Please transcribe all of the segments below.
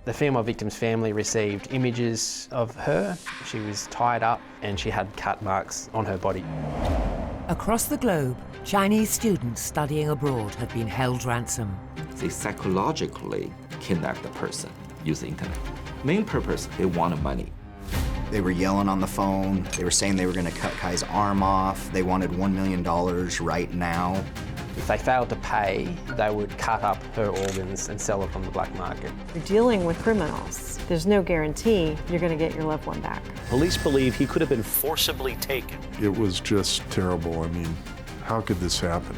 The female victim's family received images of her. She was tied up and she had cut marks on her body. Across the globe, Chinese students studying abroad have been held ransom. They psychologically kidnap the person using the internet. Main purpose, they wanted money. They were yelling on the phone. They were saying they were going to cut Kai's arm off. They wanted $1 million right now. If they failed to pay, they would cut up her organs and sell it on the black market. You're dealing with criminals. There's no guarantee you're going to get your loved one back. Police believe he could have been forcibly taken. It was just terrible. I mean, how could this happen?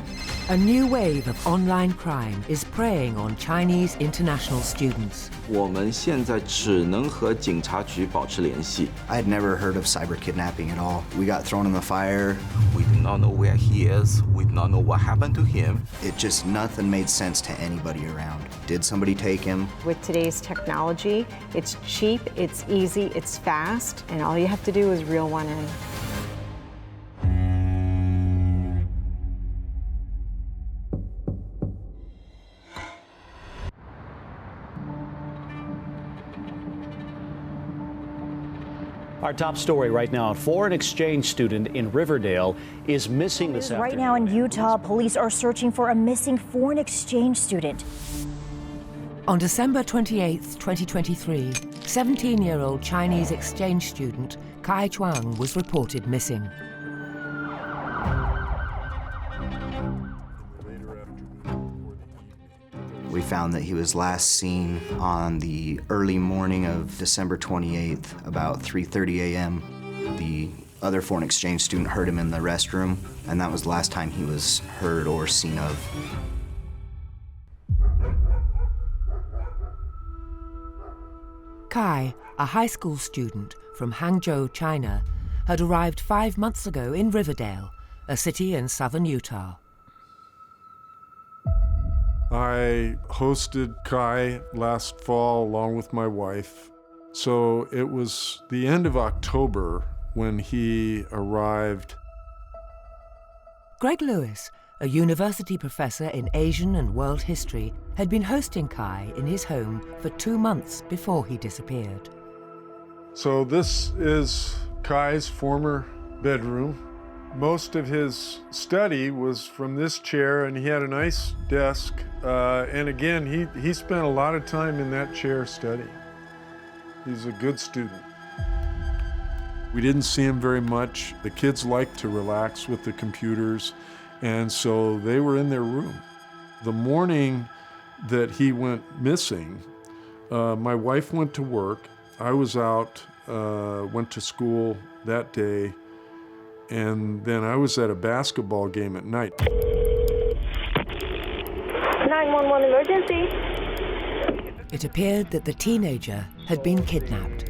A new wave of online crime is preying on Chinese international students. 我们现在只能和警察局保持联系。 I had never heard of cyber kidnapping at all. We got thrown in the fire. We do not know where he is. We do not know what happened to him. It just, nothing made sense to anybody around. Did somebody take him? With today's technology, it's cheap, it's easy, it's fast, and all you have to do is reel one in. Our top story right now, a foreign exchange student in Riverdale is missing this afternoon. Right now in Utah, police are searching for a missing foreign exchange student. On December 28, 2023, 17-year-old Chinese exchange student Kai Zhuang was reported missing. We found that he was last seen on the early morning of December 28th, about 3:30 a.m. The other foreign exchange student heard him in the restroom, and that was the last time he was heard or seen of. Kai, a high school student from Hangzhou, China, had arrived 5 months ago in Riverdale, a city in southern Utah. I hosted Kai last fall along with my wife. So it was the end of October when he arrived. Greg Lewis, a university professor in Asian and world history, had been hosting Kai in his home for 2 months before he disappeared. So this is Kai's former bedroom. Most of his study was from this chair, and he had a nice desk. And again, he spent a lot of time in that chair studying. He's a good student. We didn't see him very much. The kids liked to relax with the computers, and so they were in their room. The morning that he went missing, my wife went to work. I was out, went to school that day, and then I was at a basketball game at night. 911 emergency. It appeared that the teenager had been kidnapped.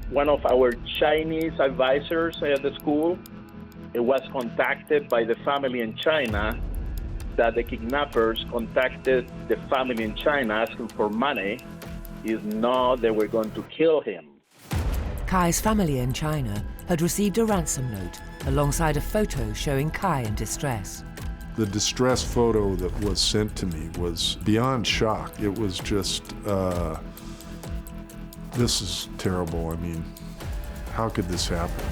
One of our Chinese advisors at the school was contacted by the family in China that the kidnappers contacted the family in China asking for money. If not, they were going to kill him. Kai's family in China had received a ransom note alongside a photo showing Kai in distress. The distress photo that was sent to me was beyond shock. It was just, this is terrible. I mean, how could this happen?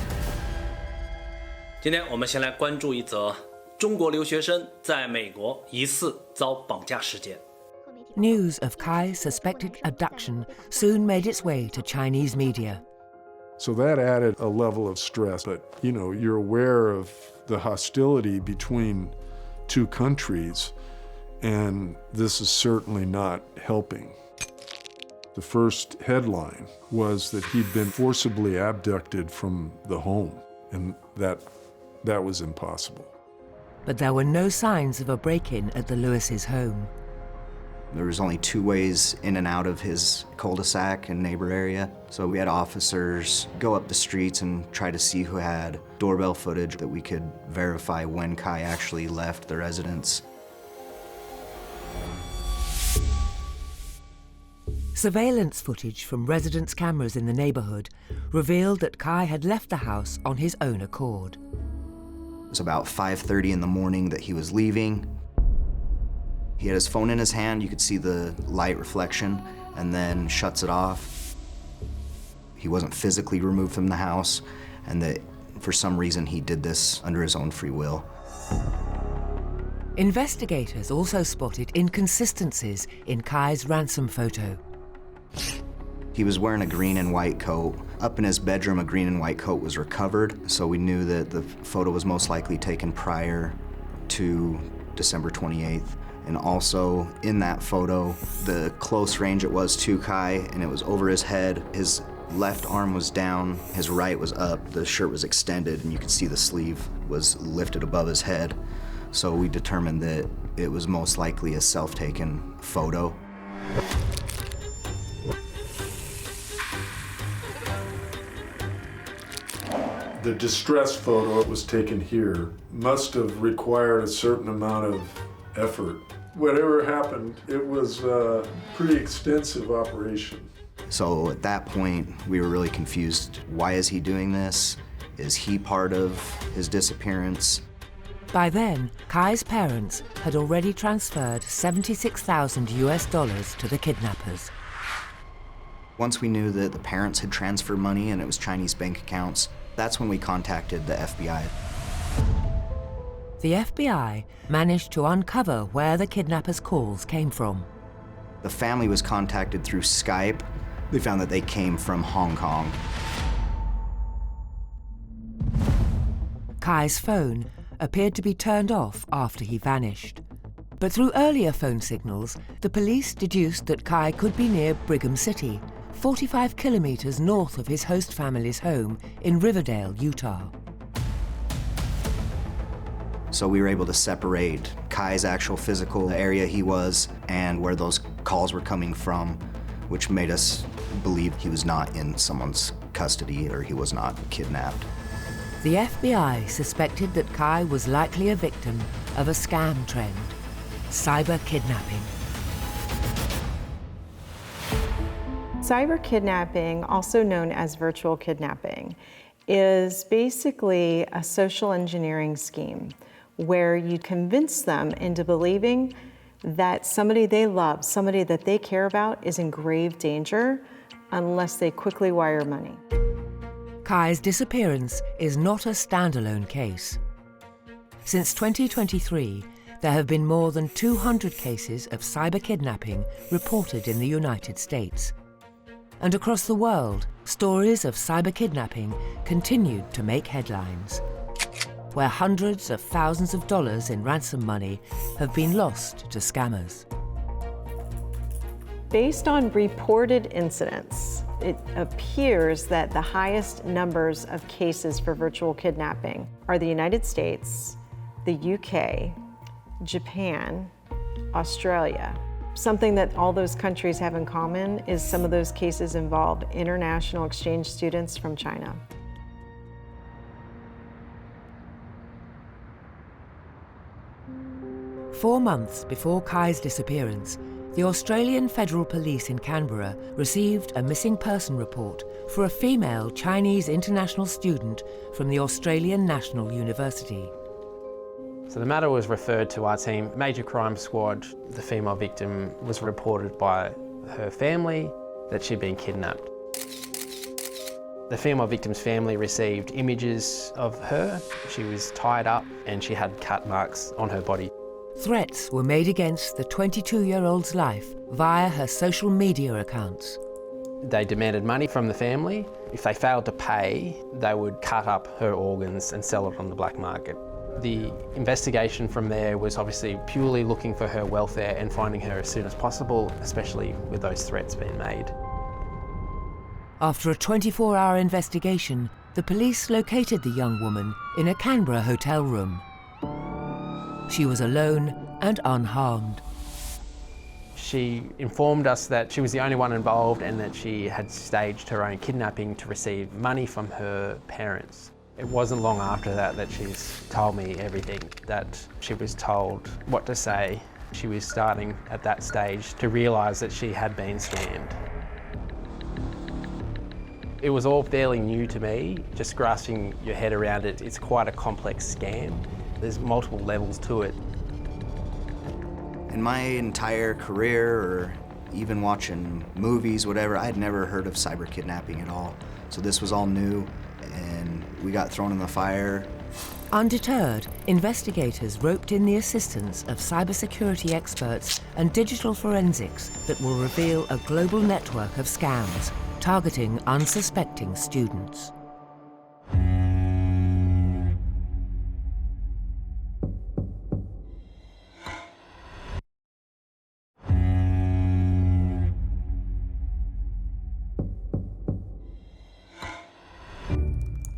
今天我们先来关注一则中国留学生在美国疑似遭绑架事件。 News of Kai's suspected abduction soon made its way to Chinese media. So that added a level of stress, but you know, you're aware of the hostility between two countries, and this is certainly not helping. The first headline was that he'd been forcibly abducted from the home, and that was impossible. But there were no signs of a break-in at the Lewis's home. There was only 2 ways in and out of his cul-de-sac and neighbor area. So we had officers go up the streets and try to see who had doorbell footage that we could verify when Kai actually left the residence. Surveillance footage from residents' cameras in the neighborhood revealed that Kai had left the house on his own accord. It was about 5:30 in the morning that he was leaving. He had his phone in his hand. You could see the light reflection, and then shuts it off. He wasn't physically removed from the house, and that for some reason he did this under his own free will. Investigators also spotted inconsistencies in Kai's ransom photo. He was wearing a green and white coat. Up in his bedroom, a green and white coat was recovered, so we knew that the photo was most likely taken prior to December 28th. And also in that photo, the close range it was to Kai, and it was over his head. His left arm was down, his right was up, the shirt was extended, and you could see the sleeve was lifted above his head. So we determined that it was most likely a self-taken photo. The distress photo that was taken here must have required a certain amount of effort. Whatever happened, it was a pretty extensive operation. So at that point, we were really confused. Why is he doing this? Is he part of his disappearance? By then, Kai's parents had already transferred $76,000 US to the kidnappers. Once we knew that the parents had transferred money and it was Chinese bank accounts, that's when we contacted the FBI. The FBI managed to uncover where the kidnappers' calls came from. The family was contacted through Skype. They found that they came from Hong Kong. Kai's phone appeared to be turned off after he vanished. But through earlier phone signals, the police deduced that Kai could be near Brigham City, 45 kilometers north of his host family's home in Riverdale, Utah. So we were able to separate Kai's actual physical area he was and where those calls were coming from, which made us believe he was not in someone's custody or he was not kidnapped. The FBI suspected that Kai was likely a victim of a scam trend, cyber kidnapping. Cyber kidnapping, also known as virtual kidnapping, is basically a social engineering scheme where you convince them into believing that somebody they love, somebody that they care about, is in grave danger unless they quickly wire money. Kai's disappearance is not a standalone case. Since 2023, there have been more than 200 cases of cyber kidnapping reported in the United States. And across the world, stories of cyber kidnapping continued to make headlines, where hundreds of thousands of dollars in ransom money have been lost to scammers. Based on reported incidents, it appears that the highest numbers of cases for virtual kidnapping are the United States, the UK, Japan, Australia. Something that all those countries have in common is some of those cases involved international exchange students from China. "4 months before Kai's disappearance, the Australian Federal Police in Canberra received a missing person report for a female Chinese international student from the Australian National University. So the matter was referred to our team, Major Crime Squad. The female victim was reported by her family that she'd been kidnapped. The female victim's family received images of her. She was tied up and she had cut marks on her body. Threats were made against the 22-year-old's life via her social media accounts. They demanded money from the family. If they failed to pay, they would cut up her organs and sell it on the black market. The investigation from there was obviously purely looking for her welfare and finding her as soon as possible, especially with those threats being made. After a 24-hour investigation, the police located the young woman in a Canberra hotel room. She was alone and unharmed. She informed us that she was the only one involved and that she had staged her own kidnapping to receive money from her parents. It wasn't long after that that she's told me everything, that she was told what to say. She was starting at that stage to realise that she had been scammed. It was all fairly new to me, just grasping your head around it. It's quite a complex scam. There's multiple levels to it. In my entire career or Even watching movies, whatever, I had never heard of cyber kidnapping at all. So this was all new, and we got thrown in the fire. Undeterred, investigators roped in the assistance of cybersecurity experts and digital forensics that will reveal a global network of scams targeting unsuspecting students.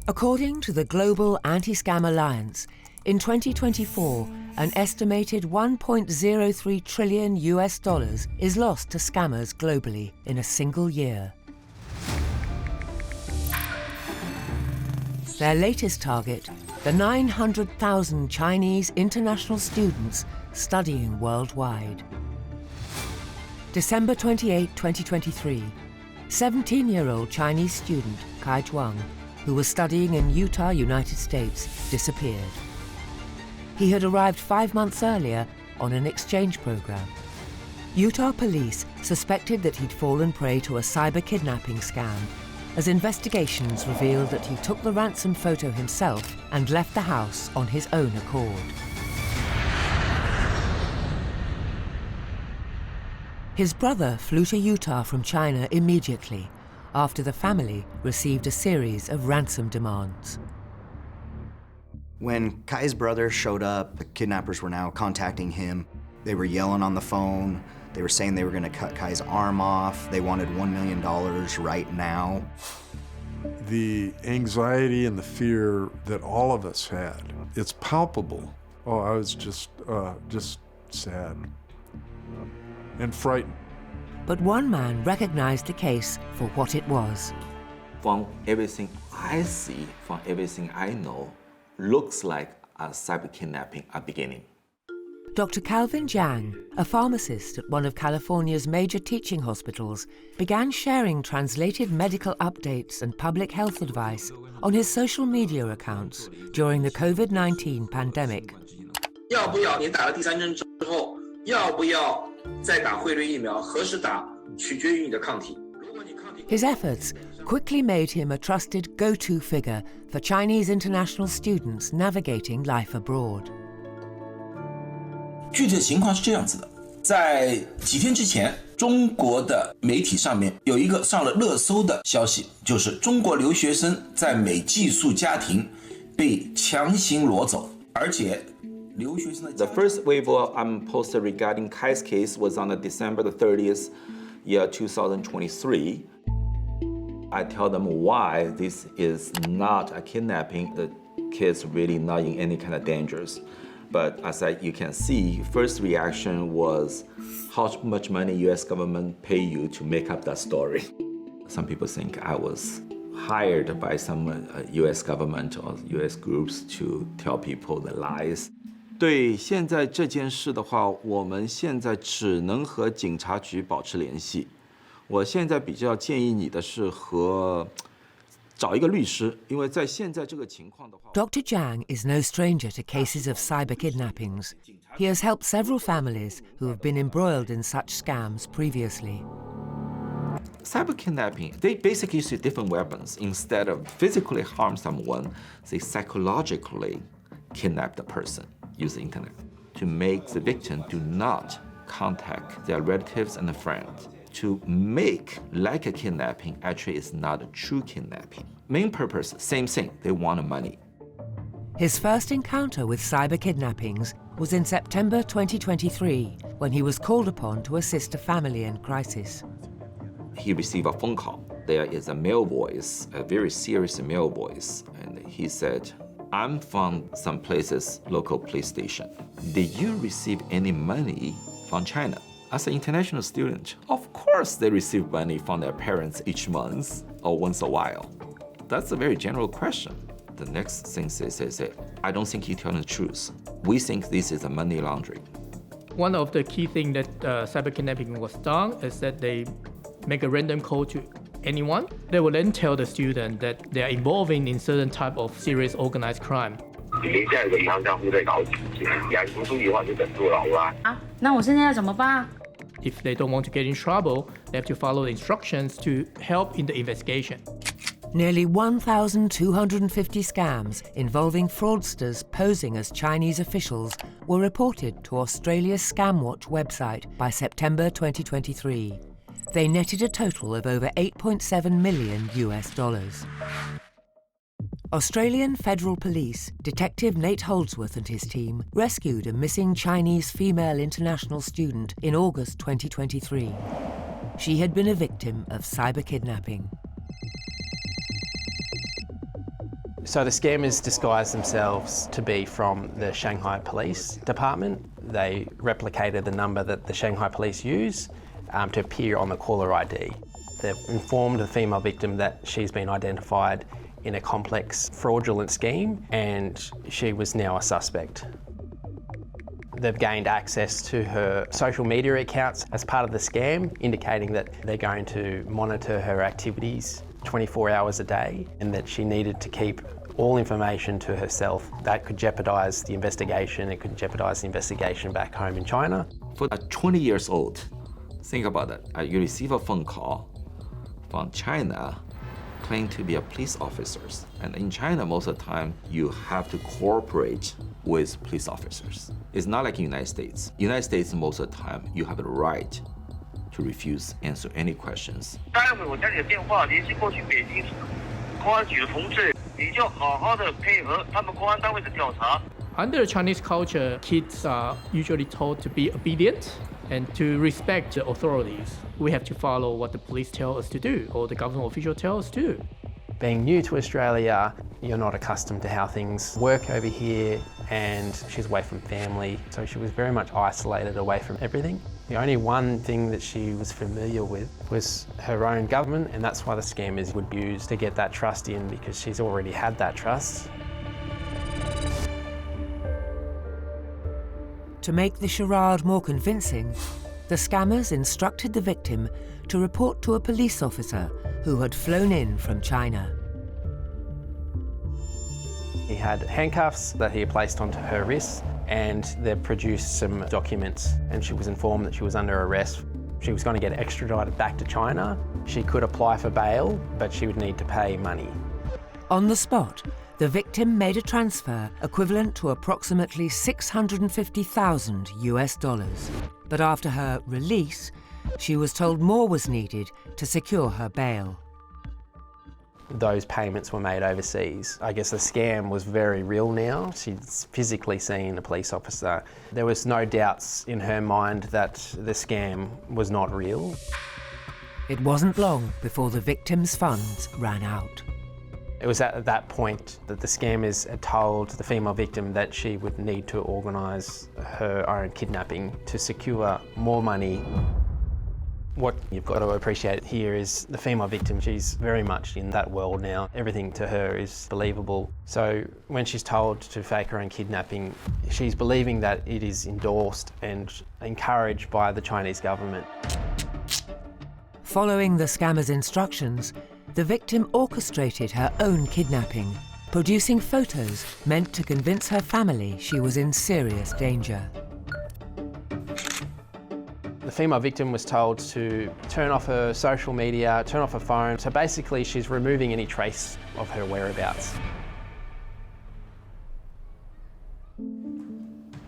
According to the Global Anti-Scam Alliance, in 2024, an estimated $1.03 trillion is lost to scammers globally in a single year. Their latest target, the 900,000 Chinese international students studying worldwide. December 28, 2023, 17-year-old Chinese student Kai Zhuang, who was studying in Utah, United States, disappeared. He had arrived 5 months earlier on an exchange program. Utah police suspected that he'd fallen prey to a cyber kidnapping scam, as investigations revealed that he took the ransom photo himself and left the house on his own accord. His brother flew to Utah from China immediately, after the family received a series of ransom demands. When Kai's brother showed up, the kidnappers were now contacting him. They were yelling on the phone. They were saying they were going to cut Kai's arm off. They wanted $1 million right now. The anxiety and the fear that all of us had, it's palpable. Oh, I was just sad and frightened. But one man recognized the case for what it was. From everything I see, from everything I know, looks like a cyber kidnapping at beginning. Dr. Calvin Jiang, a pharmacist at one of California's major teaching hospitals, began sharing translated medical updates and public health advice on his social media accounts during the COVID-19 pandemic. His efforts quickly made him a trusted go-to figure for Chinese international students navigating life abroad. 具体的情况是这样子的，在几天之前，中国的媒体上面有一个上了热搜的消息，就是中国留学生在美寄宿家庭被强行裸走，而且留学生的。The first wave posted regarding Kai's case was on December the 30th, year 2023. I tell them why this is not a kidnapping. The kid's really not in any kind of dangers. But as you can see, first reaction was how much money U.S. government pay you to make up that story. Some people think I was hired by some U.S. government or U.S. groups to tell people the lies. 对现在这件事的话，我们现在只能和警察局保持联系。我现在比较建议你的是找一个律师，因为在现在这个情况的话。Dr. Jiang is no stranger to cases of cyber kidnappings. He has helped several families who have been embroiled in such scams previously. Cyber kidnapping, they basically use different weapons. Instead of physically harm someone, they psychologically kidnap the person using the internet to make the victim do not contact their relatives and friends. To make like a kidnapping actually is not a true kidnapping. Main purpose, same thing, they want money. His first encounter with cyber kidnappings was in September 2023, when he was called upon to assist a family in crisis. He received a phone call. There is a male voice, a very serious male voice, and he said, I'm from some places, local police station. Did you receive any money from China? As an international student, of course they receive money from their parents each month or once a while. That's a very general question. The next thing they say, I don't think you're telling the truth. We think this is a money laundering. One of the key things that cyber kidnapping was done is that they make a random call to anyone. They will then tell the student that they are involving in certain type of serious organized crime. 您现在有个银行账户在搞洗钱，演不出去的话就等坐牢了。啊，那我现在要怎么办？ If they don't want to get in trouble, they have to follow the instructions to help in the investigation. Nearly 1,250 scams involving fraudsters posing as Chinese officials were reported to Australia's ScamWatch website by September 2023. They netted a total of over $8.7 million. Australian Federal Police Detective Nate Holdsworth and his team rescued a missing Chinese female international student in August 2023. She had been a victim of cyber kidnapping. So the scammers disguised themselves to be from the Shanghai Police Department. They replicated the number that the Shanghai Police use to appear on the caller ID. They've informed the female victim that she's been identified in a complex fraudulent scheme and she was now a suspect. They've gained access to her social media accounts as part of the scam, indicating that they're going to monitor her activities 24 hours a day and that she needed to keep all information to herself. That could jeopardise the investigation, it could jeopardise the investigation back home in China. For a 20 years old, think about that. You receive a phone call from China claim to be a police officers. And in China, most of the time, you have to cooperate with police officers. It's not like in the United States. United States, most of the time, you have the right to refuse answer any questions. Under Chinese culture, kids are usually taught to be obedient and to respect the authorities. We have to follow what the police tell us to do or the government official tells us to do. Being new to Australia, you're not accustomed to how things work over here, and she's away from family, so she was very much isolated away from everything. The only one thing that she was familiar with was her own government, and that's why the scammers would use to get that trust in, because she's already had that trust. To make the charade more convincing, the scammers instructed the victim to report to a police officer who had flown in from China. He had handcuffs that he had placed onto her wrists, and they produced some documents, and she was informed that she was under arrest. She was going to get extradited back to China. She could apply for bail, but she would need to pay money. On the spot, the victim made a transfer equivalent to approximately $650,000. But after her release, she was told more was needed to secure her bail. Those payments were made overseas. I guess the scam was very real now. She'd physically seen a police officer. There was no doubts in her mind that the scam was not real. It wasn't long before the victim's funds ran out. It was at that point that the scammers had told the female victim that she would need to organise her own kidnapping to secure more money. What you've got to appreciate here is the female victim, she's very much in that world now. Everything to her is believable. So when she's told to fake her own kidnapping, she's believing that it is endorsed and encouraged by the Chinese government. Following the scammer's instructions, the victim orchestrated her own kidnapping, producing photos meant to convince her family she was in serious danger. The female victim was told to turn off her social media, turn off her phone, so basically she's removing any trace of her whereabouts.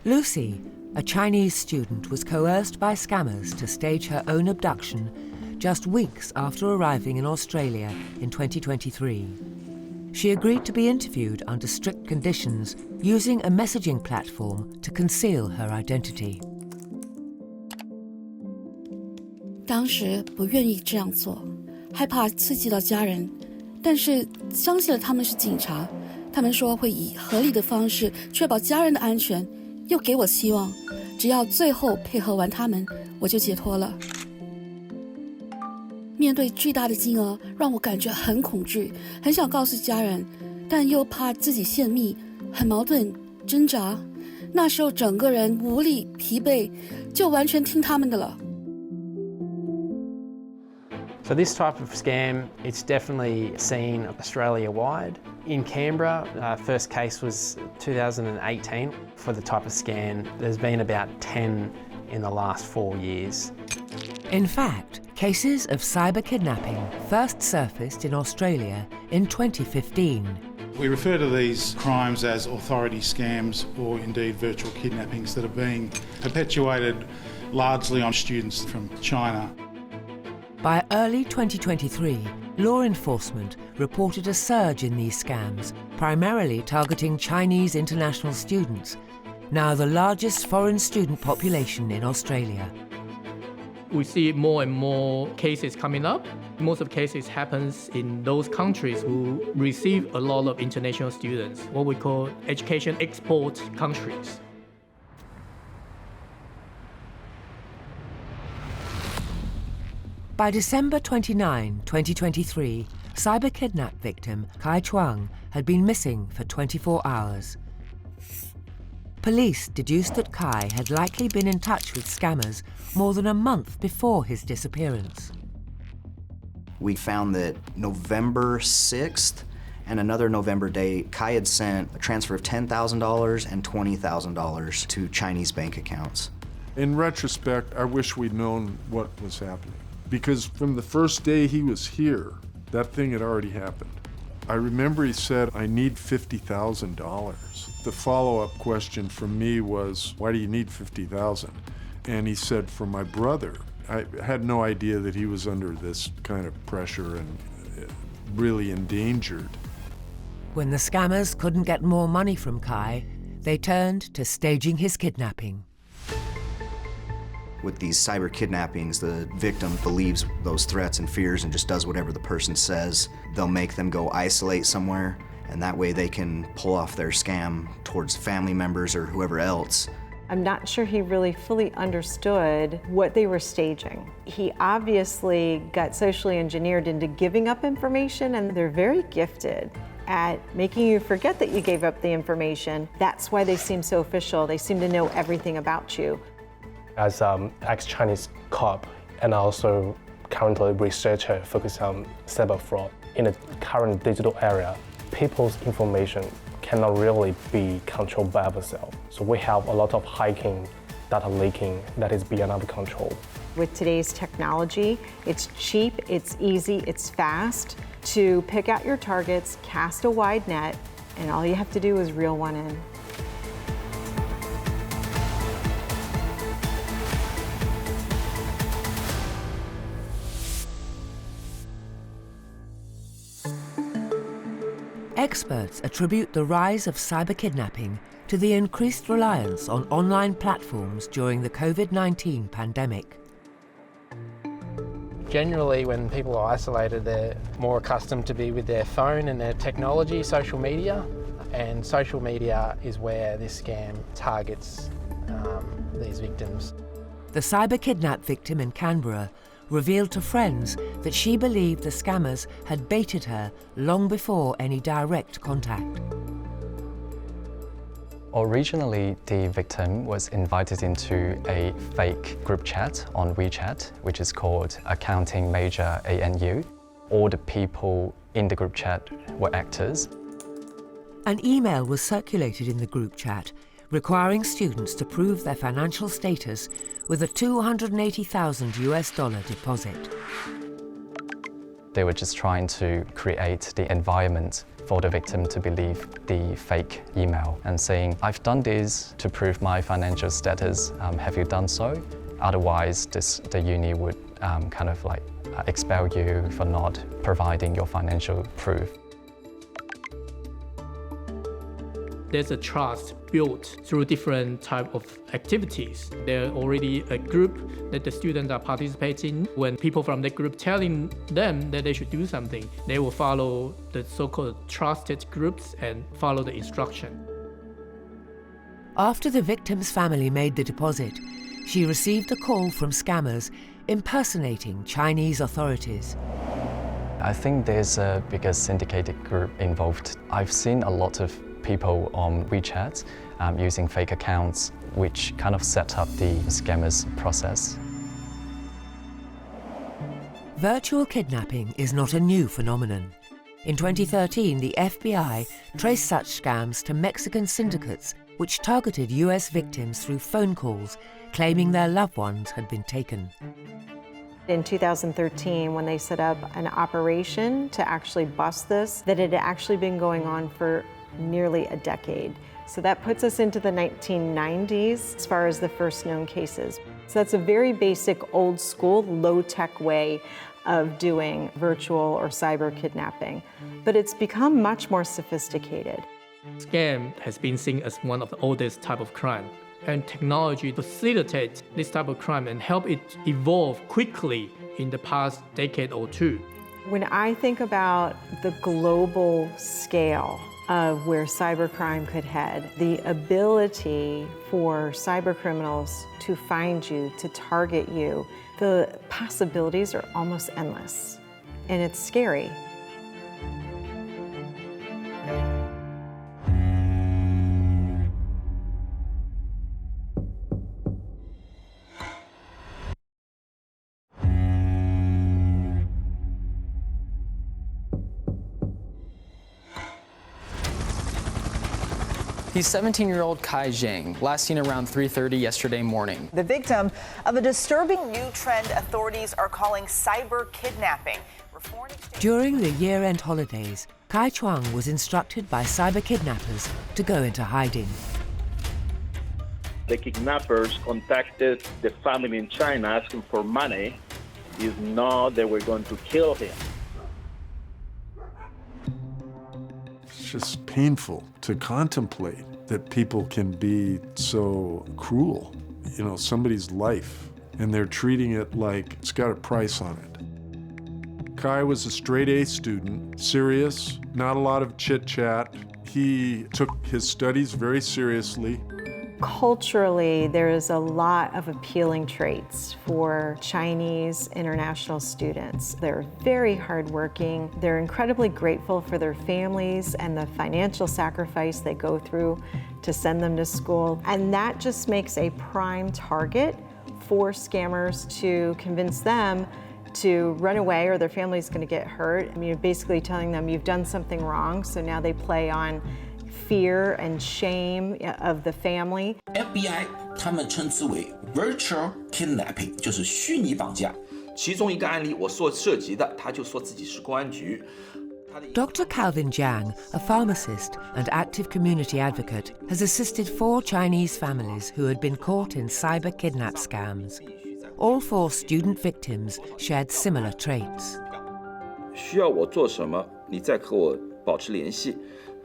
Lucy, a Chinese student, was coerced by scammers to stage her own abduction just weeks after arriving in Australia in 2023. She agreed to be interviewed under strict conditions using a messaging platform to conceal her identity. 当时不愿意这样做，害怕刺激到家人，但是相信了他们是警察，他们说会以合理的方式确保家人的安全，又给我希望，只要最后配合完他们，我就解脱了。面对巨大的金额，让我感觉很恐惧，很想告诉家人，但又怕自己泄密，很矛盾，挣扎。那时候整个人无力、疲惫，就完全听他们的了。So this type of scam, it's definitely seen Australia-wide. In Canberra, first case was 2018 for the type of scam. There's been about 10 in the last 4 years. In fact, cases of cyber kidnapping first surfaced in Australia in 2015. We refer to these crimes as authority scams or indeed virtual kidnappings that are being perpetuated largely on students from China. By early 2023, law enforcement reported a surge in these scams, primarily targeting Chinese international students, now the largest foreign student population in Australia. We see more and more cases coming up. Most of the cases happens in those countries who receive a lot of international students, what we call education export countries. By December 29, 2023, cyber kidnap victim Kai Zhuang had been missing for 24 hours. Police deduced that Kai had likely been in touch with scammers more than a month before his disappearance. We found that November 6th and another November date, Kai had sent a transfer of $10,000 and $20,000 to Chinese bank accounts. In retrospect, I wish we'd known what was happening. Because from the first day he was here, that thing had already happened. I remember he said, I need $50,000. The follow-up question from me was, why do you need $50,000? And he said, for my brother. I had no idea that he was under this kind of pressure and really endangered. When the scammers couldn't get more money from Kai, they turned to staging his kidnapping. With these cyber kidnappings, the victim believes those threats and fears and just does whatever the person says. They'll make them go isolate somewhere, and that way they can pull off their scam towards family members or whoever else. I'm not sure he really fully understood what they were staging. He obviously got socially engineered into giving up information, and they're very gifted at making you forget that you gave up the information. That's why they seem so official. They seem to know everything about you. As an ex-Chinese cop and also currently researcher focused on cyber fraud, in the current digital era, people's information cannot really be controlled by ourselves. So we have a lot of hacking, data leaking that is beyond our control. With today's technology, it's cheap, it's easy, it's fast to pick out your targets, cast a wide net, and all you have to do is reel one in. Experts attribute the rise of cyber kidnapping to the increased reliance on online platforms during the COVID-19 pandemic. Generally, when people are isolated, they're more accustomed to be with their phone and their technology, social media, and social media is where this scam targets these victims. The cyber kidnap victim in Canberra revealed to friends that she believed the scammers had baited her long before any direct contact. Originally, the victim was invited into a fake group chat on WeChat, which is called Accounting Major ANU. All the people in the group chat were actors. An email was circulated in the group chat requiring students to prove their financial status with a $280,000 deposit. They were just trying to create the environment for the victim to believe the fake email and saying, I've done this to prove my financial status, have you done so? Otherwise, the uni would expel you for not providing your financial proof. There's a trust built through different type of activities. There's already a group that the students are participating. When people from the group telling them that they should do something, they will follow the so-called trusted groups and follow the instruction. After the victim's family made the deposit, she received a call from scammers impersonating Chinese authorities. I think there's a bigger syndicated group involved. I've seen a lot of people on WeChat using fake accounts, which kind of set up the scammers process. Virtual kidnapping is not a new phenomenon. In 2013, the FBI traced such scams to Mexican syndicates which targeted US victims through phone calls, claiming their loved ones had been taken. In 2013, when they set up an operation to actually bust this, that it had actually been going on for nearly a decade. So that puts us into the 1990s as far as the first known cases. So that's a very basic, old school, low-tech way of doing virtual or cyber kidnapping. But it's become much more sophisticated. Scam has been seen as one of the oldest type of crime. And technology facilitates this type of crime and help it evolve quickly in the past decade or two. When I think about the global scale of where cybercrime could head, the ability for cybercriminals to find you, to target you, the possibilities are almost endless. And it's scary. He's 17-year-old Kai Zhuang, last seen around 3:30 yesterday morning. The victim of a disturbing new trend authorities are calling cyber kidnapping. During the year-end holidays, Kai Zhuang was instructed by cyber kidnappers to go into hiding. The kidnappers contacted the family in China asking for money. If not, they were going to kill him. It's just painful to contemplate that people can be so cruel. You know, somebody's life, and they're treating it like it's got a price on it. Kai was a straight A student, serious, not a lot of chit-chat. He took his studies very seriously. Culturally, there is a lot of appealing traits for Chinese international students. They're very hardworking. They're incredibly grateful for their families and the financial sacrifice they go through to send them to school. And that just makes a prime target for scammers to convince them to run away or their family's going to get hurt. I mean, you're basically telling them you've done something wrong, so now they play on fear and shame of the family. FBI 他们称之为 virtual kidnapping， 就是虚拟绑架。其中一个案例我所涉及的，他就说自己是公安局。 Dr. Calvin Jiang, a pharmacist and active community advocate, has assisted 4 Chinese families who had been caught in cyber kidnap scams. All 4 student victims shared similar traits. 需要我做什么，你再和我保持联系。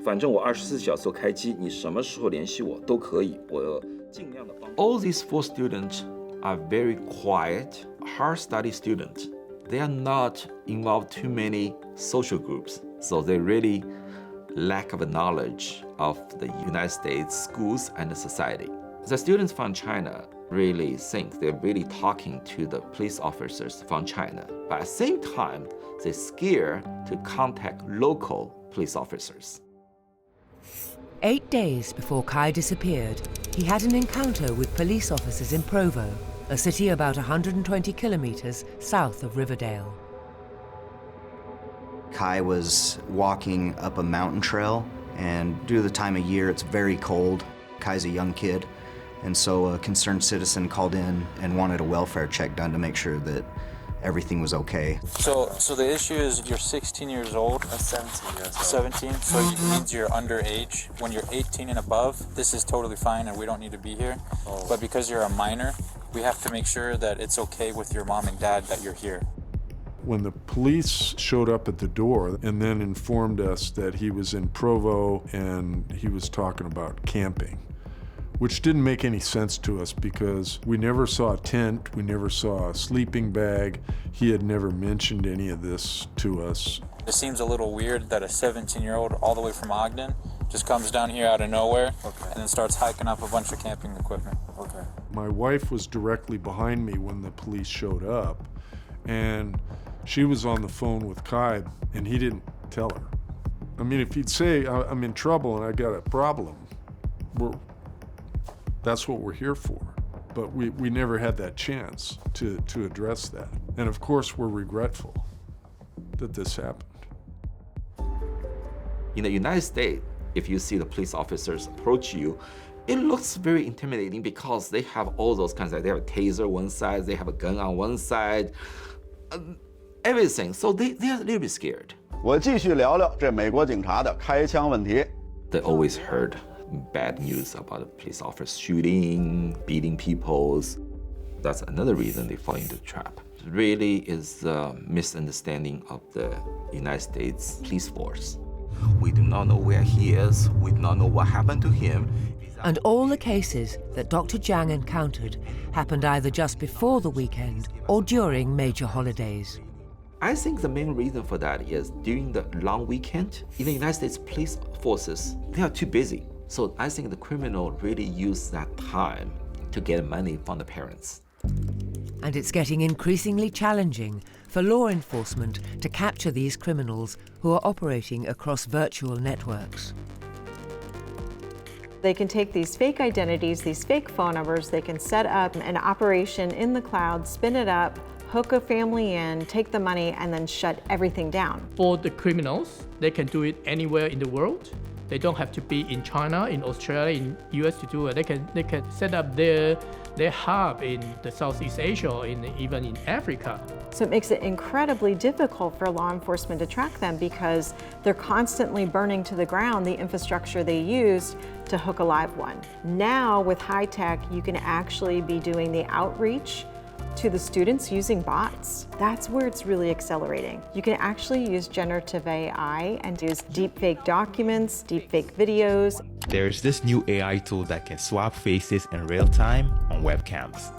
反正我24小时开机，你什么时候联系我都可以，我尽量的帮。All these 4 students are very quiet, hard study students. They are not involved too many social groups, so they really lack of knowledge of the United States schools and the society. The students from China really think they're really talking to the police officers from China, but at the same time, they're scared to contact local police officers. 8 days before Kai disappeared, he had an encounter with police officers in Provo, a city about 120 kilometers south of Riverdale. Kai was walking up a mountain trail, and due to the time of year, it's very cold. Kai's a young kid, and so a concerned citizen called in and wanted a welfare check done to make sure that everything was okay. So the issue is you're 16 years old? 17 years old. 17, so it means you're underage. When you're 18 and above, this is totally fine and we don't need to be here. Oh. But because you're a minor, we have to make sure that it's okay with your mom and dad that you're here. When the police showed up at the door and then informed us that he was in Provo and he was talking about camping, which didn't make any sense to us because we never saw a tent, we never saw a sleeping bag. He had never mentioned any of this to us. It seems a little weird that a 17-year-old all the way from Ogden just comes down here out of nowhere and then starts hiking up a bunch of camping equipment. Okay. My wife was directly behind me when the police showed up, and she was on the phone with Kai, and he didn't tell her. I mean, if he'd say, I'm in trouble and I got a problem, that's what we're here for. But we never had that chance to address that. And of course, we're regretful that this happened. In the United States, if you see the police officers approach you, It looks very intimidating because they have all those kinds of, they have a taser one side, they have a gun on one side, everything. So they are a little bit scared. 我继续聊聊这美国警察的开枪问题。 They always heard bad news about the police officers shooting, beating people. That's another reason they fall into the trap. It really is a misunderstanding of the United States police force. We do not know where he is. We do not know what happened to him. And all the cases that Dr. Zhuang encountered happened either just before the weekend or during major holidays. I think the main reason for that is during the long weekend, in the United States police forces, they are too busy. So I think the criminal really use that time to get money from the parents. And it's getting increasingly challenging for law enforcement to capture these criminals who are operating across virtual networks. They can take these fake identities, these fake phone numbers, they can set up an operation in the cloud, spin it up, hook a family in, take the money, and then shut everything down. For the criminals, they can do it anywhere in the world. They don't have to be in China, in Australia, in US to do it. They can set up their hub in the Southeast Asia or even in Africa. So it makes it incredibly difficult for law enforcement to track them because they're constantly burning to the ground the infrastructure they used to hook a live one. Now with high tech, you can actually be doing the outreach to the students using bots. That's where it's really accelerating. You can actually use generative AI and use deepfake documents, deepfake videos. There's this new AI tool that can swap faces in real time on webcams.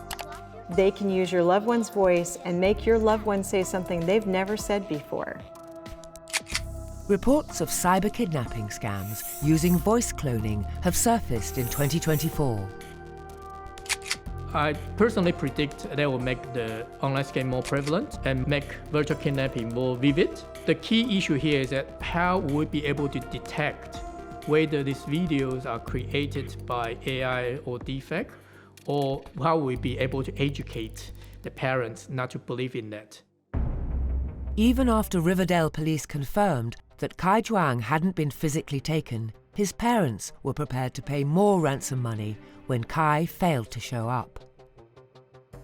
They can use your loved one's voice and make your loved one say something they've never said before. Reports of cyber kidnapping scams using voice cloning have surfaced in 2024. I personally predict that will make the online scam more prevalent and make virtual kidnapping more vivid. The key issue here is that how will we be able to detect whether these videos are created by AI or deepfake, or how will we be able to educate the parents not to believe in that. Even after Riverdale police confirmed that Kai Zhuang hadn't been physically taken, his parents were prepared to pay more ransom money when Kai failed to show up.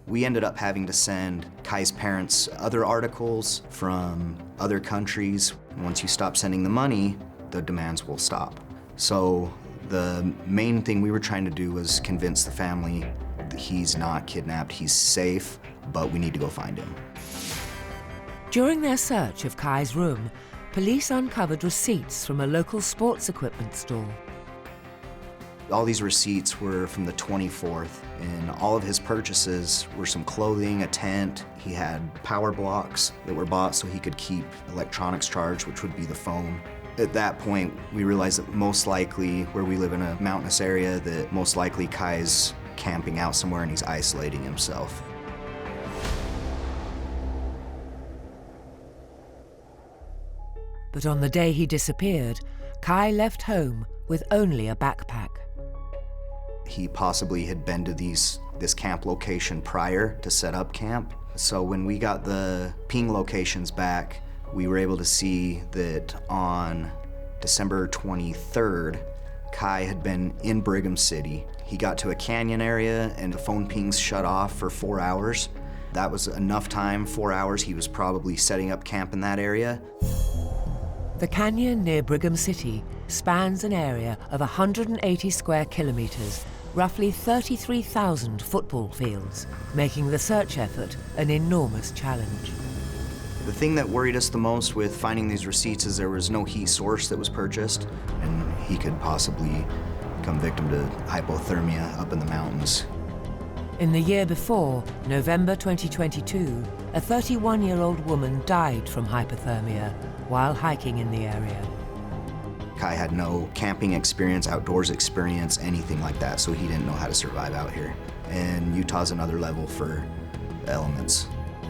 We ended up having to send Kai's parents other articles from other countries. Once you stop sending the money, the demands will stop. So the main thing we were trying to do was convince the family that he's not kidnapped, he's safe, but we need to go find him. During their search of Kai's room, police uncovered receipts from a local sports equipment store. All these receipts were from the 24th, and all of his purchases were some clothing, a tent. He had power blocks that were bought so he could keep electronics charged, which would be the phone. At that point, we realized that most likely, where we live in a mountainous area, that most likely Kai's camping out somewhere and he's isolating himself. But on the day he disappeared, Kai left home with only a backpack. He possibly had been to this camp location prior to set up camp. So when we got the ping locations back, we were able to see that on December 23rd, Kai had been in Brigham City. He got to a canyon area and the phone pings shut off for 4 hours. That was enough time, 4 hours. He was probably setting up camp in that area. The canyon near Brigham City spans an area of 180 square kilometers, roughly 33,000 football fields, making the search effort an enormous challenge. The thing that worried us the most with finding these receipts is there was no heat source that was purchased, and he could possibly become victim to hypothermia up in the mountains. In the year before, November 2022, a 31-year-old woman died from hypothermia while hiking in the area. Kai had no camping experience, outdoors experience, anything like that, so he didn't know how to survive out here. And Utah's another level for elements.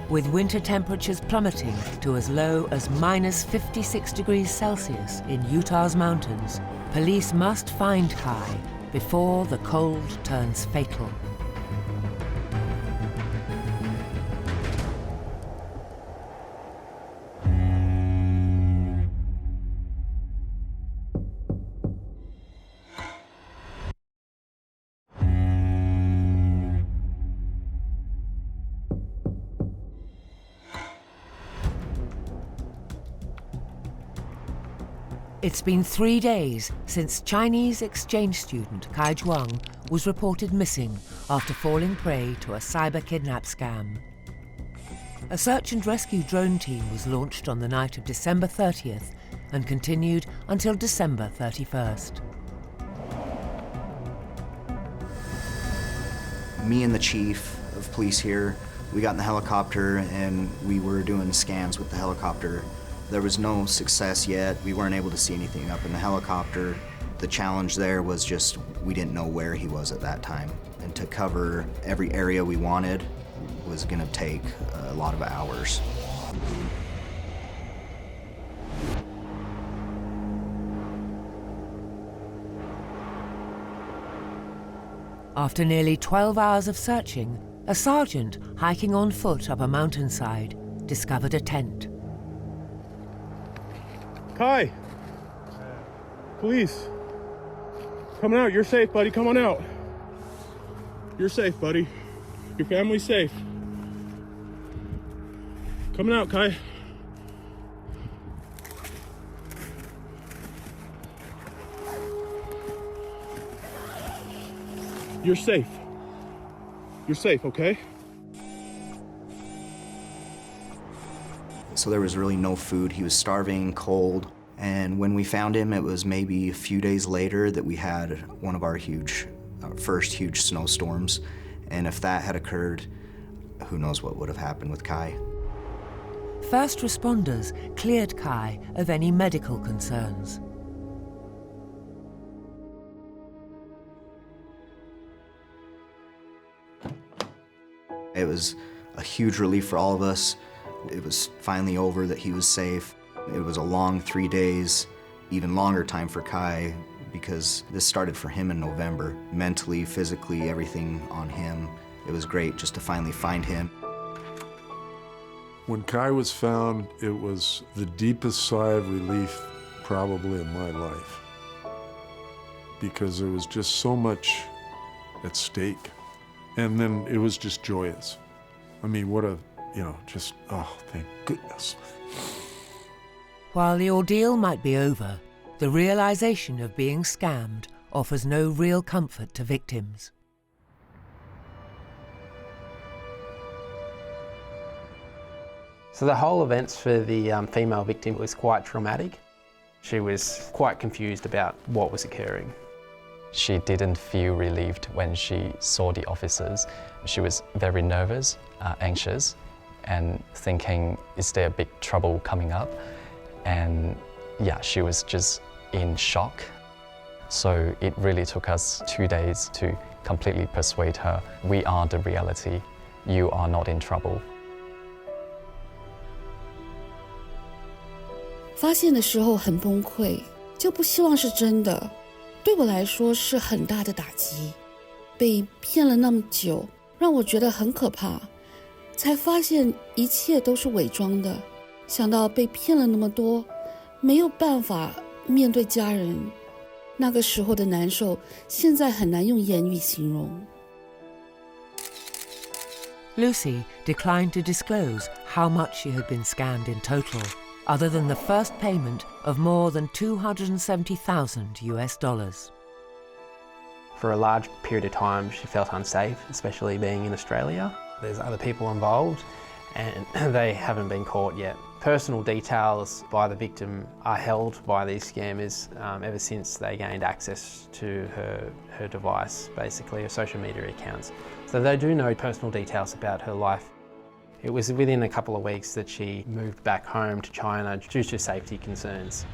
With winter temperatures plummeting to as low as minus 56 degrees Celsius in Utah's mountains, police must find Kai before the cold turns fatal. It's been 3 days since Chinese exchange student Kai Zhuang was reported missing after falling prey to a cyber kidnap scam. A search and rescue drone team was launched on the night of December 30th and continued until December 31st. Me and the chief of police here, we got in the helicopter and we were doing scans with the helicopter. There was no success yet. We weren't able to see anything up in the helicopter. The challenge there was just we didn't know where he was at that time. And to cover every area we wanted was gonna take a lot of hours. After nearly 12 hours of searching, a sergeant hiking on foot up a mountainside discovered a tent. Kai! Police! Coming out, you're safe, buddy, come on out. You're safe, buddy. Your family's safe. Coming out, Kai. You're safe. You're safe, okay? So there was really no food. He was starving, cold. And when we found him, it was maybe a few days later that we had one of our first huge snowstorms. And if that had occurred, who knows what would have happened with Kai. First responders cleared Kai of any medical concerns. It was a huge relief for all of us. It was finally over that he was safe. It was a long 3 days, even longer time for Kai, because this started for him in November. Mentally, physically, everything on him. It was great just to finally find him. When Kai was found, it was the deepest sigh of relief probably in my life, because there was just so much at stake. And then it was just joyous. I mean, what a, just, oh, thank goodness. While the ordeal might be over, the realization of being scammed offers no real comfort to victims. So the whole events for the female victim was quite traumatic. She was quite confused about what was occurring. She didn't feel relieved when she saw the officers. She was very nervous, anxious, and thinking, is there a big trouble coming up? And yeah, she was just in shock. So it really took us 2 days to completely persuade her, we are the reality, you are not in trouble. 发现的时候很崩溃，就不希望是真的。对我来说是很大的打击，被骗了那么久，让我觉得很可怕。才发现一切都是伪装的，想到被骗了那么多，没有办法面对家人，那个时候的难受，现在很难用言语形容。Lucy declined to disclose how much she had been scammed in total, other than the first payment of more than $270,000. For a large period of time, she felt unsafe, especially being in Australia. There's other people involved and they haven't been caught yet. Personal details by the victim are held by these scammers ever since they gained access to her device, basically, her social media accounts. So they do know personal details about her life. It was within a couple of weeks that she moved back home to China due to safety concerns.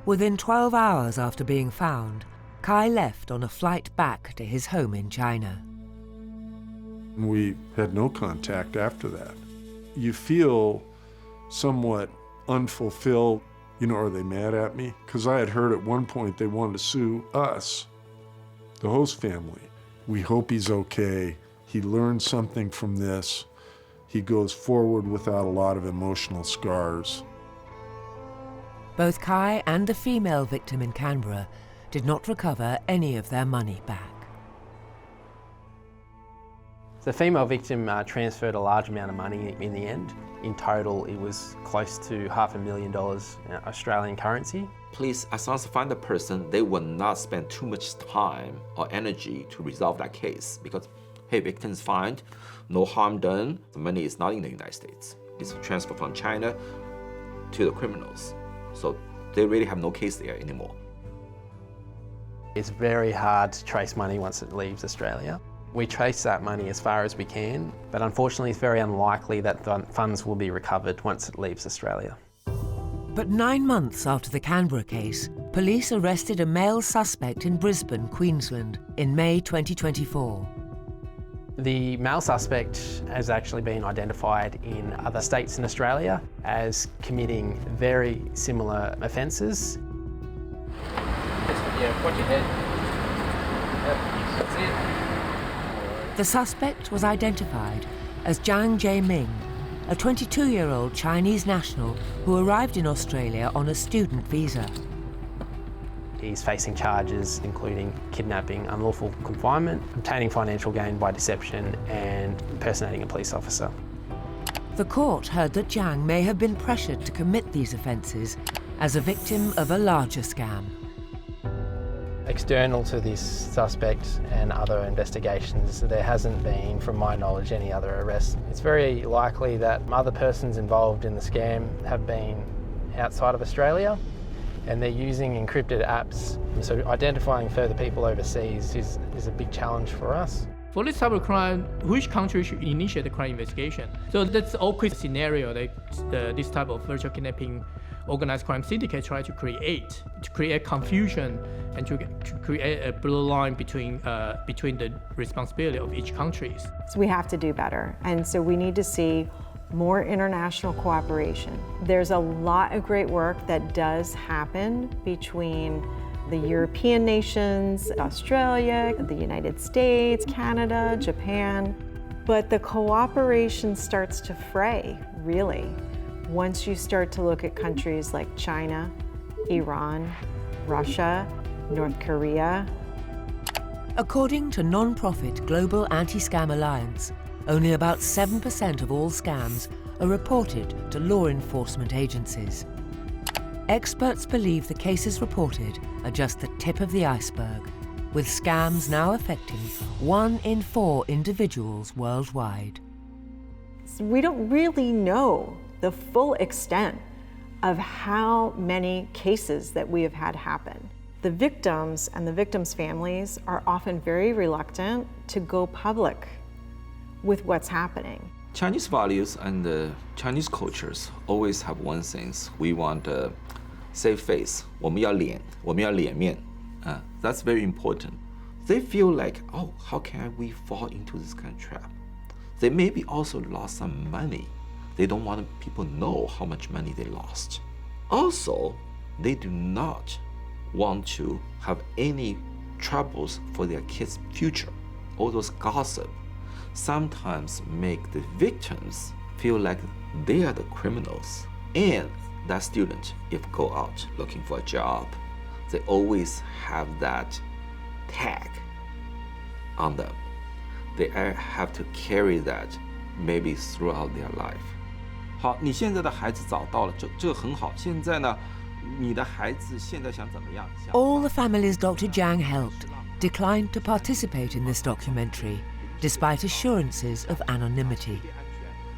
Within 12 hours after being found, Kai left on a flight back to his home in China. We had no contact after that. You feel somewhat unfulfilled. Are they mad at me? Because I had heard at one point they wanted to sue us, the host family. We hope he's okay. He learned something from this. He goes forward without a lot of emotional scars. Both Kai and the female victim in Canberra did not recover any of their money back. The female victim transferred a large amount of money in the end. In total, it was close to $500,000 Australian currency. Police, as long as they find the person, they will not spend too much time or energy to resolve that case because, hey, victim's found, no harm done. The money is not in the United States. It's transferred from China to the criminals. So they really have no case there anymore. It's very hard to trace money once it leaves Australia. We trace that money as far as we can, but unfortunately it's very unlikely that the funds will be recovered once it leaves Australia. But 9 months after the Canberra case, police arrested a male suspect in Brisbane, Queensland, in May 2024. The male suspect has actually been identified in other states in Australia as committing very similar offences. Yeah, point your head. Yep, that's it. The suspect was identified as Jiang Jieming, a 22-year-old Chinese national who arrived in Australia on a student visa. He's facing charges including kidnapping, unlawful confinement, obtaining financial gain by deception, and impersonating a police officer. The court heard that Jiang may have been pressured to commit these offences as a victim of a larger scam. External to this suspect and other investigations, there hasn't been, from my knowledge, any other arrests. It's very likely that other persons involved in the scam have been outside of Australia and they're using encrypted apps. So identifying further people overseas is a big challenge for us. For this type of crime, which country should initiate the crime investigation? So that's the awkward scenario that this type of virtual kidnapping organized crime syndicate try to create confusion and to create a blue line between the responsibility of each country. So we have to do better, and so we need to see more international cooperation. There's a lot of great work that does happen between the European nations, Australia, the United States, Canada, Japan, but the cooperation starts to fray, really, once you start to look at countries like China, Iran, Russia, North Korea. According to non-profit Global Anti-Scam Alliance, only about 7% of all scams are reported to law enforcement agencies. Experts believe the cases reported are just the tip of the iceberg, with scams now affecting 1 in 4 individuals worldwide. So we don't really know the full extent of how many cases that we have had happen. The victims and the victims' families are often very reluctant to go public with what's happening. Chinese values and Chinese cultures always have one thing: we want a save face. 我们要脸面. That's very important. They feel like, oh, how can we fall into this kind of trap? They maybe also lost some money. They don't want people to know how much money they lost. Also, they do not want to have any troubles for their kids' future. All those gossip sometimes make the victims feel like they are the criminals. And that student, if go out looking for a job, they always have that tag on them. They have to carry that maybe throughout their life. 好，你现在的孩子找到了，这个很好。现在呢，你的孩子现在想怎么样？ All the families Dr. Jiang helped declined to participate in this documentary, despite assurances of anonymity.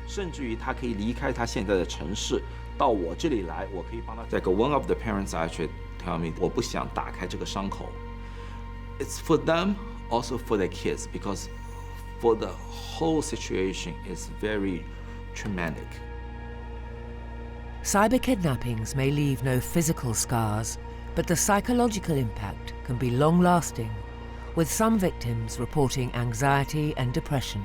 甚至于他可以离开他现在的城市，到我这里来，我可以帮他。Like one of the parents actually tell me， 我不想打开这个伤口。It's for them, also for their kids, because for the whole situation is very traumatic. Cyber kidnappings may leave no physical scars, but the psychological impact can be long-lasting, with some victims reporting anxiety and depression.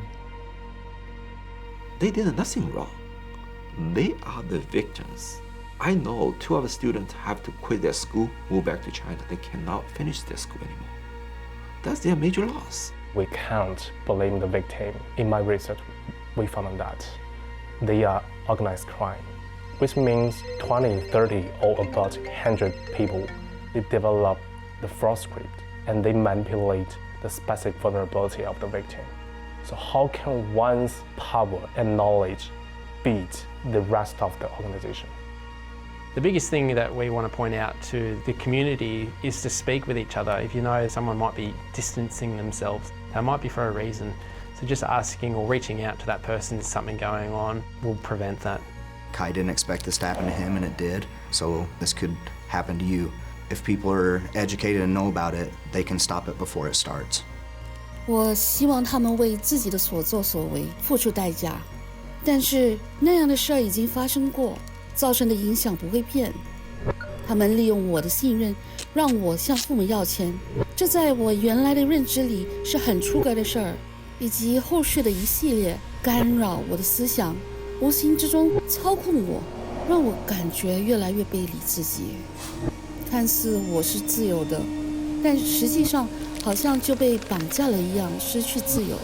They did nothing wrong. They are the victims. I know 2 of the students have to quit their school, move back to China. They cannot finish their school anymore. That's their major loss. We can't blame the victim. In my research, we found that they are organized crime, which means 20, 30, or about 100 people, they develop the fraud script and they manipulate the specific vulnerability of the victim. So how can one's power and knowledge beat the rest of the organization? The biggest thing that we want to point out to the community is to speak with each other. If you know someone might be distancing themselves, that might be for a reason. So just asking or reaching out to that person, is something going on, will prevent that. Kai didn't expect this to happen to him, and it did. So this could happen to you. If people are educated and know about it, they can stop it before it starts. 我希望他们为自己的所作所为付出代价，但是那样的事儿已经发生过，造成的影响不会变。他们利用我的信任，让我向父母要钱，这在我原来的认知里是很出格的事儿，以及后续的一系列干扰我的思想，无形之中操控我，让我感觉越来越背离自己。看似我是自由的，但实际上好像就被绑架了一样，失去自由。